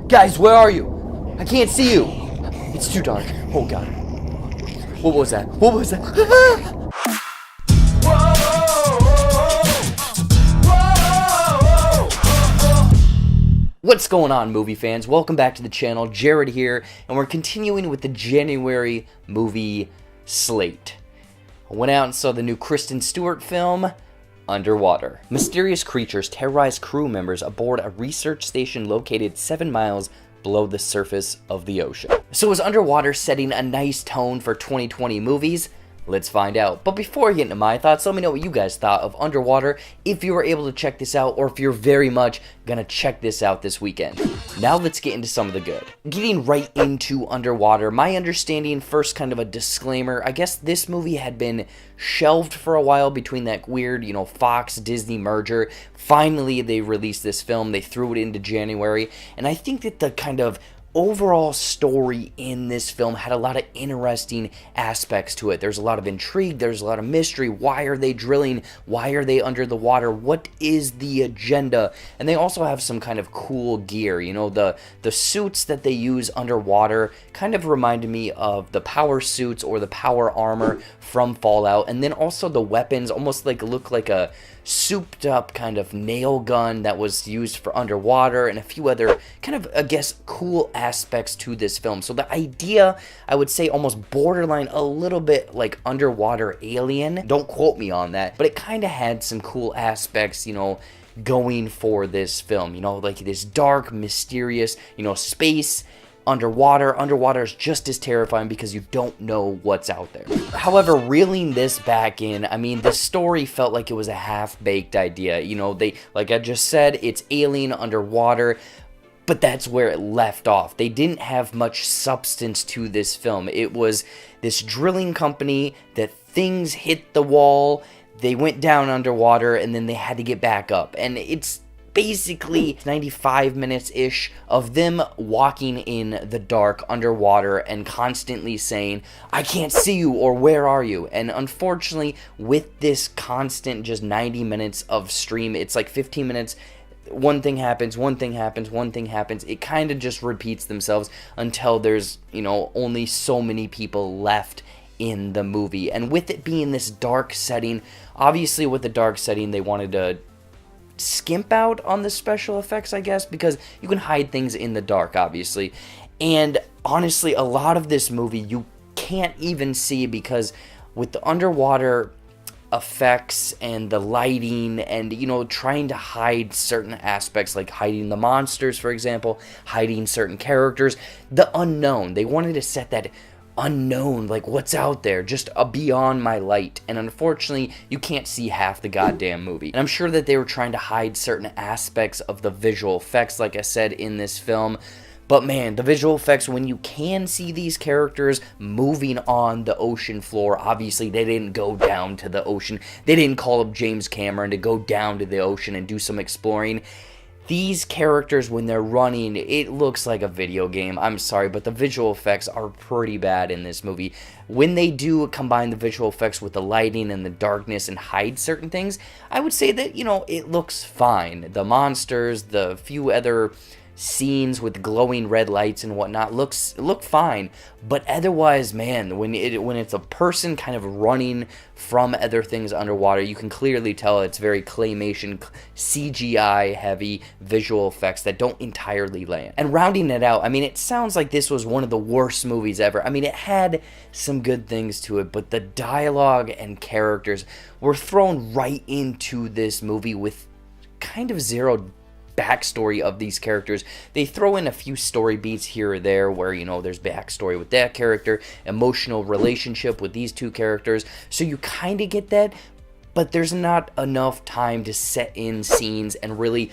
Guys, where are you? I can't see you. It's too dark. Oh god. What was that? What was that? What's going on, movie fans? Welcome back to the channel. Jared here, and we're continuing with the January movie slate. I went out and saw the new Kristen Stewart film, Underwater. Mysterious creatures terrorize crew members aboard a research station located 7 miles below the surface of the ocean. So is Underwater setting a nice tone for 2020 movies? Let's find out. But before I get into my thoughts, let me know what you guys thought of Underwater, if you were able to check this out, or if you're very much gonna check this out this weekend. Now let's get into some of the good. Getting right into Underwater, my understanding, first kind of a disclaimer, I guess this movie had been shelved for a while between that weird, Fox-Disney merger. Finally, they released this film, they threw it into January, and I think that the kind of overall story in this film had a lot of interesting aspects to it. There's a lot of intrigue, there's a lot of mystery. Why are they drilling? Why are they under the water? What is the agenda? And they also have some kind of cool gear. The suits that they use underwater kind of reminded me of the power suits or the power armor from Fallout. And then also the weapons almost look like a souped up kind of nail gun that was used for underwater, and a few other kind of, I guess, cool aspects to this film. So the idea, I would say, almost borderline a little bit like Underwater Alien. Don't quote me on that, but it kind of had some cool aspects, going for this film. Like this dark, mysterious, space. Underwater is just as terrifying because you don't know what's out there. However, reeling this back in, the story felt like it was a half-baked idea. Like I just said, it's alien underwater, but that's where it left off. They didn't have much substance to this film. It was this drilling company that things hit the wall, they went down underwater, and then they had to get back up. And it's basically 95 minutes-ish of them walking in the dark underwater and constantly saying, I can't see you, or where are you? And unfortunately, with this constant just 90 minutes of stream, it's like 15 minutes, one thing happens, one thing happens, one thing happens. It kind of just repeats themselves until there's, only so many people left in the movie. And with it being this dark setting, obviously with the dark setting, they wanted to skimp out on the special effects, I guess, because you can hide things in the dark, obviously. And honestly, a lot of this movie you can't even see because with the underwater effects and the lighting and, trying to hide certain aspects, like hiding the monsters, for example, hiding certain characters, the unknown. They wanted to set that unknown, like what's out there, just beyond my light. And unfortunately, you can't see half the goddamn movie. And I'm sure that they were trying to hide certain aspects of the visual effects, like I said, in this film. But man, the visual effects, when you can see these characters moving on the ocean floor, obviously they didn't go down to the ocean. They didn't call up James Cameron to go down to the ocean and do some exploring. These characters, when they're running, it looks like a video game. I'm sorry, but the visual effects are pretty bad in this movie. When they do combine the visual effects with the lighting and the darkness and hide certain things, I would say that, it looks fine. The monsters, the few other scenes with glowing red lights and whatnot look fine, but otherwise, man, when it's a person kind of running from other things underwater, you can clearly tell it's very claymation, CGI heavy visual effects that don't entirely land. And rounding it out, it sounds like this was one of the worst movies ever. It had some good things to it, but the dialogue and characters were thrown right into this movie with kind of zero backstory of these characters. They throw in a few story beats here or there where, there's backstory with that character, emotional relationship with these two characters, so you kind of get that, but there's not enough time to set in scenes and really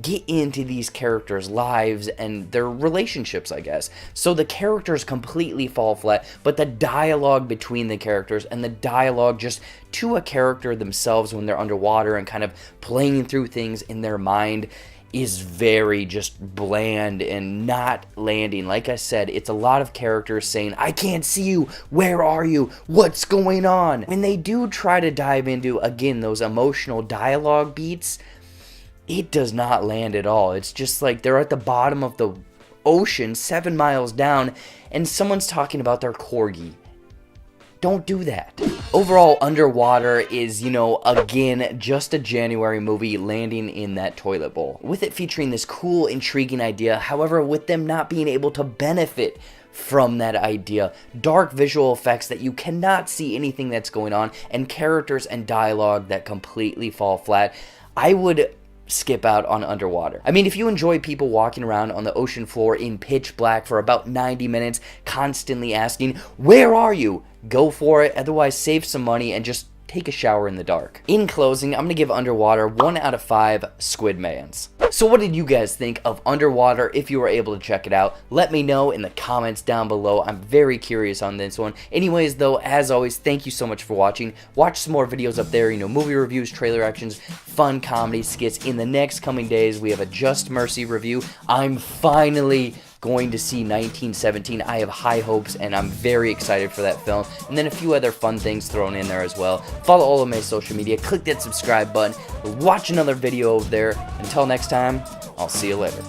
get into these characters' lives and their relationships, I guess. So the characters completely fall flat, but the dialogue between the characters and the dialogue just to a character themselves when they're underwater and kind of playing through things in their mind is very just bland and not landing. Like I said, it's a lot of characters saying, I can't see you, where are you, what's going on? When they do try to dive into, again, those emotional dialogue beats, it does not land at all. It's just like they're at the bottom of the ocean 7 miles down and someone's talking about their corgi. Don't do that. Overall, Underwater is, again, just a January movie landing in that toilet bowl. With it featuring this cool, intriguing idea, however, with them not being able to benefit from that idea. Dark visual effects that you cannot see anything that's going on, and characters and dialogue that completely fall flat. I would skip out on Underwater. I mean, if you enjoy people walking around on the ocean floor in pitch black for about 90 minutes, constantly asking, "Where are you?" go for it. Otherwise, save some money and just take a shower in the dark. In closing, I'm going to give Underwater 1 out of 5 Squidmans. So what did you guys think of Underwater? If you were able to check it out, let me know in the comments down below. I'm very curious on this one. Anyways, though, as always, thank you so much for watching. Watch some more videos up there, movie reviews, trailer actions, fun comedy skits. In the next coming days, we have a Just Mercy review. I'm finally going to see 1917. I have high hopes and I'm very excited for that film. And then a few other fun things thrown in there as well. Follow all of my social media, click that subscribe button, watch another video over there. Until next time, I'll see you later.